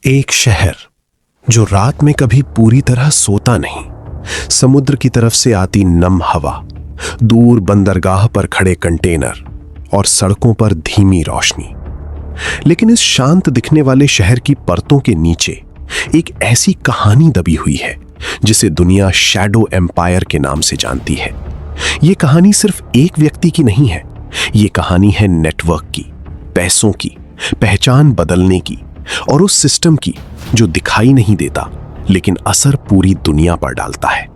एक शहर जो रात में कभी पूरी तरह सोता नहीं, समुद्र की तरफ से आती नम हवा, दूर बंदरगाह पर खड़े कंटेनर और सड़कों पर धीमी रोशनी। लेकिन इस शांत दिखने वाले शहर की परतों के नीचे एक ऐसी कहानी दबी हुई है जिसे दुनिया शैडो एम्पायर के नाम से जानती है। यह कहानी सिर्फ एक व्यक्ति की नहीं है, यह कहानी है नेटवर्क की, पैसों की, पहचान बदलने की और उस सिस्टम की जो दिखाई नहीं देता लेकिन असर पूरी दुनिया पर डालता है।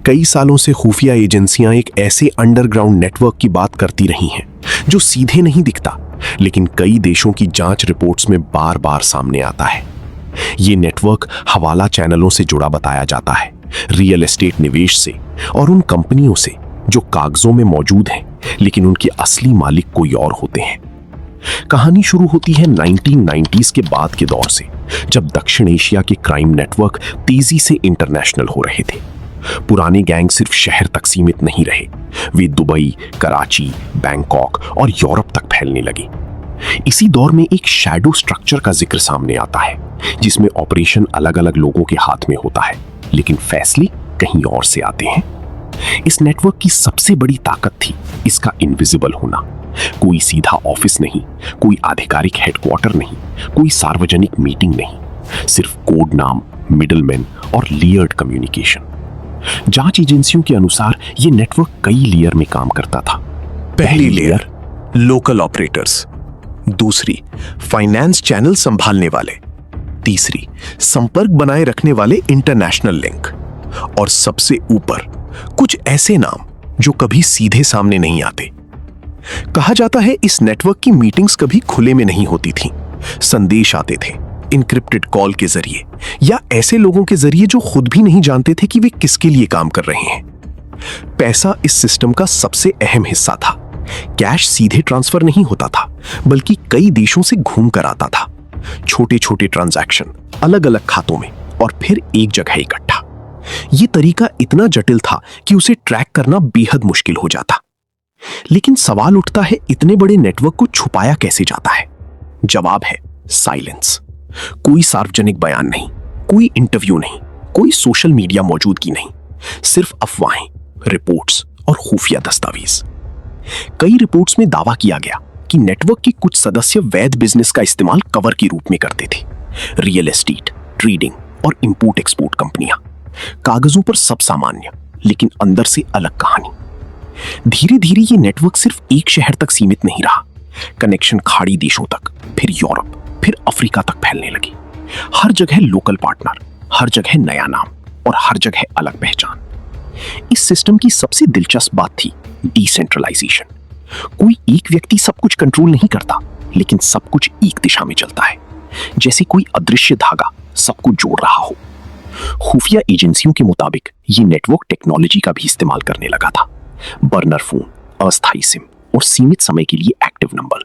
कई सालों से खुफिया एजेंसियां एक ऐसे अंडरग्राउंड नेटवर्क की बात करती रही हैं जो सीधे नहीं दिखता लेकिन कई देशों की जांच रिपोर्ट्स में बार बार सामने आता है। ये नेटवर्क हवाला चैनलों से जुड़ा बताया जाता है, रियल एस्टेट निवेश से और उन कंपनियों से जो कागजों में मौजूद हैं लेकिन उनके असली मालिक कोई और होते हैं। कहानी शुरू होती है 1990s के बाद के दौर से, जब दक्षिण एशिया के क्राइम नेटवर्क तेजी से इंटरनेशनल हो रहे थे। पुराने गैंग सिर्फ शहर तक सीमित नहीं रहे, वे दुबई, कराची, बैंकॉक और यूरोप तक फैलने लगे। इसी दौर में एक शैडो स्ट्रक्चर का जिक्र सामने आता है जिसमें ऑपरेशन अलग अलग लोगों के हाथ में होता है लेकिन फैसले कहीं और से आते हैं। इस नेटवर्क की सबसे बड़ी ताकत थी इसका इनविजिबल होना। कोई सीधा ऑफिस नहीं, कोई आधिकारिक हेडक्वार्टर नहीं, कोई सार्वजनिक मीटिंग नहीं, सिर्फ कोड नाम, मिडलमैन और लेयर्ड कम्युनिकेशन। जांच एजेंसियों के अनुसार यह नेटवर्क कई लेयर में काम करता था। पहली लेयर लोकल ऑपरेटर्स, दूसरी फाइनेंस चैनल संभालने वाले, तीसरी संपर्क बनाए रखने वाले इंटरनेशनल लिंक और सबसे ऊपर कुछ ऐसे नाम जो कभी सीधे सामने नहीं आते। कहा जाता है इस नेटवर्क की मीटिंग्स कभी खुले में नहीं होती थीं। संदेश आते थे इनक्रिप्टेड कॉल के जरिए या ऐसे लोगों के जरिए जो खुद भी नहीं जानते थे कि वे किसके लिए काम कर रहे हैं। पैसा इस सिस्टम का सबसे अहम हिस्सा था। कैश सीधे ट्रांसफर नहीं होता था बल्कि कई देशों से घूम कर आता था। छोटे छोटे ट्रांजैक्शन अलग अलग खातों में और फिर एक जगह इकट्ठा। यह तरीका इतना जटिल था कि उसे ट्रैक करना बेहद मुश्किल हो जाता। लेकिन सवाल उठता है, इतने बड़े नेटवर्क को छुपाया कैसे जाता है? जवाब है साइलेंस। कोई सार्वजनिक बयान नहीं, कोई इंटरव्यू नहीं, कोई सोशल मीडिया मौजूदगी नहीं, सिर्फ अफवाहें, रिपोर्ट्स और खुफिया दस्तावेज। कई रिपोर्ट्स में दावा किया गया कि नेटवर्क के कुछ सदस्य वैध बिजनेस का इस्तेमाल कवर के रूप में करते थे। रियल एस्टेट, ट्रेडिंग और इंपोर्ट एक्सपोर्ट कंपनियां। कागजों पर सब सामान्य लेकिन अंदर से अलग कहानी। धीरे धीरे ये नेटवर्क सिर्फ एक शहर तक सीमित नहीं रहा। कनेक्शन खाड़ी देशों तक, फिर यूरोप, फिर अफ्रीका तक फैलने लगी। हर जगह लोकल पार्टनर, हर जगह नया नाम और हर जगह अलग पहचान। इस सिस्टम की सबसे दिलचस्प बात थी डिसेंट्रलाइजेशन। कोई एक व्यक्ति सब कुछ कंट्रोल नहीं करता लेकिन सब कुछ एक दिशा में चलता है, जैसे कोई अदृश्य धागा सब कुछ जोड़ रहा हो। खुफिया एजेंसियों के मुताबिक ये नेटवर्क टेक्नोलॉजी का भी इस्तेमाल करने लगा था। बर्नर फोन, अस्थायी सिम और सीमित समय के लिए एक्टिव नंबर।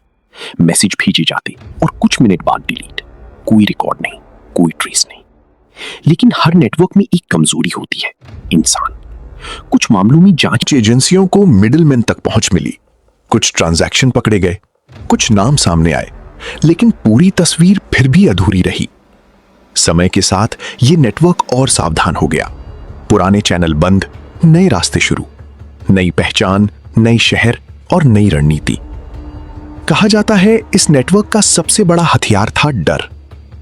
मैसेज भेजे जाते और कुछ मिनट बाद डिलीट। कोई रिकॉर्ड नहीं, कोई ट्रेस नहीं। लेकिन हर नेटवर्क में एक कमजोरी होती है, इंसान। कुछ मामलों में जांच एजेंसियों को मिडलमैन तक पहुंच मिली, कुछ ट्रांजैक्शन पकड़े गए, कुछ नाम सामने आए, लेकिन पूरी तस्वीर फिर भी अधूरी रही। समय के साथ यह नेटवर्क और सावधान हो गया। पुराने चैनल बंद, नए रास्ते शुरू, नई पहचान, नई शहर और नई रणनीति। कहा जाता है इस नेटवर्क का सबसे बड़ा हथियार था डर।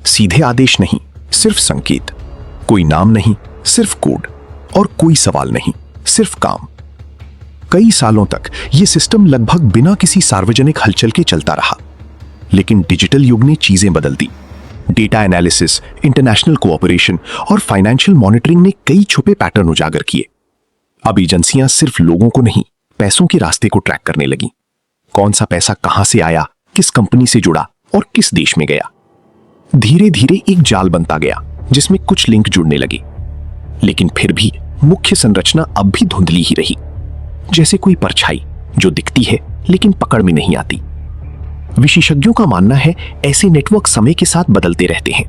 सीधे आदेश नहीं, सिर्फ संकेत। कोई नाम नहीं, सिर्फ कोड। और कोई सवाल नहीं, सिर्फ काम। कई सालों तक यह सिस्टम लगभग बिना किसी सार्वजनिक हलचल के चलता रहा। लेकिन डिजिटल युग ने चीजें बदल दी। डेटा एनालिसिस, इंटरनेशनल कोऑपरेशन और फाइनेंशियल मॉनिटरिंग ने कई छुपे पैटर्न उजागर किए। अब एजेंसियां सिर्फ लोगों को नहीं, पैसों के रास्ते को ट्रैक करने लगी। कौन सा पैसा कहां से आया, किस कंपनी से जुड़ा और किस देश में गया। धीरे धीरे एक जाल बनता गया जिसमें कुछ लिंक जुड़ने लगे। लेकिन फिर भी मुख्य संरचना अब भी धुंधली ही रही, जैसे कोई परछाई जो दिखती है लेकिन पकड़ में नहीं आती। विशेषज्ञों का मानना है ऐसे नेटवर्क समय के साथ बदलते रहते हैं।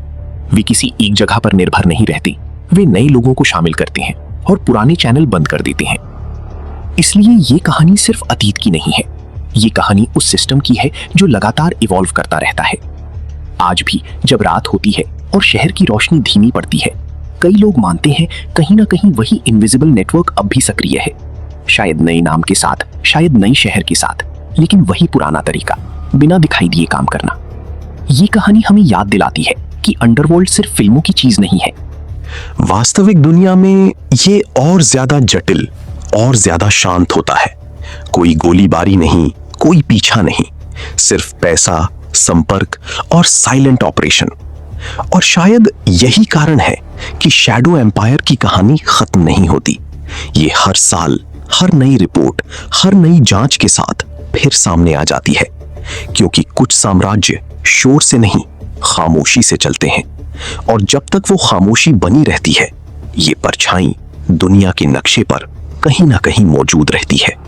वे किसी एक जगह पर निर्भर नहीं रहते, वे नए लोगों को शामिल करते हैं और पुराने चैनल बंद कर देते हैं। इसलिए ये कहानी सिर्फ अतीत की नहीं है, ये कहानी उस सिस्टम की है जो लगातार इवॉल्व करता रहता है। आज भी जब रात होती है और शहर की रोशनी धीमी पड़ती है, कई लोग मानते हैं कहीं ना कहीं वही इनविजिबल नेटवर्क अब भी सक्रिय है। शायद नए नाम के साथ, शायद नए शहर के साथ, लेकिन वही पुराना तरीका, बिना दिखाई दिए काम करना। ये कहानी हमें याद दिलाती है कि अंडरवर्ल्ड सिर्फ फिल्मों की चीज नहीं है। वास्तविक दुनिया में ये और ज्यादा जटिल और ज्यादा शांत होता है। कोई गोलीबारी नहीं, कोई पीछा नहीं, सिर्फ पैसा, संपर्क और साइलेंट ऑपरेशन। और शायद यही कारण है कि शैडो एम्पायर की कहानी खत्म नहीं होती। ये हर साल, हर नई रिपोर्ट, हर नई जांच के साथ फिर सामने आ जाती है, क्योंकि कुछ साम्राज्य शोर से नहीं, खामोशी से चलते हैं। और जब तक वो खामोशी बनी रहती है, ये परछाई दुनिया के नक्शे पर कहीं ना कहीं मौजूद रहती है।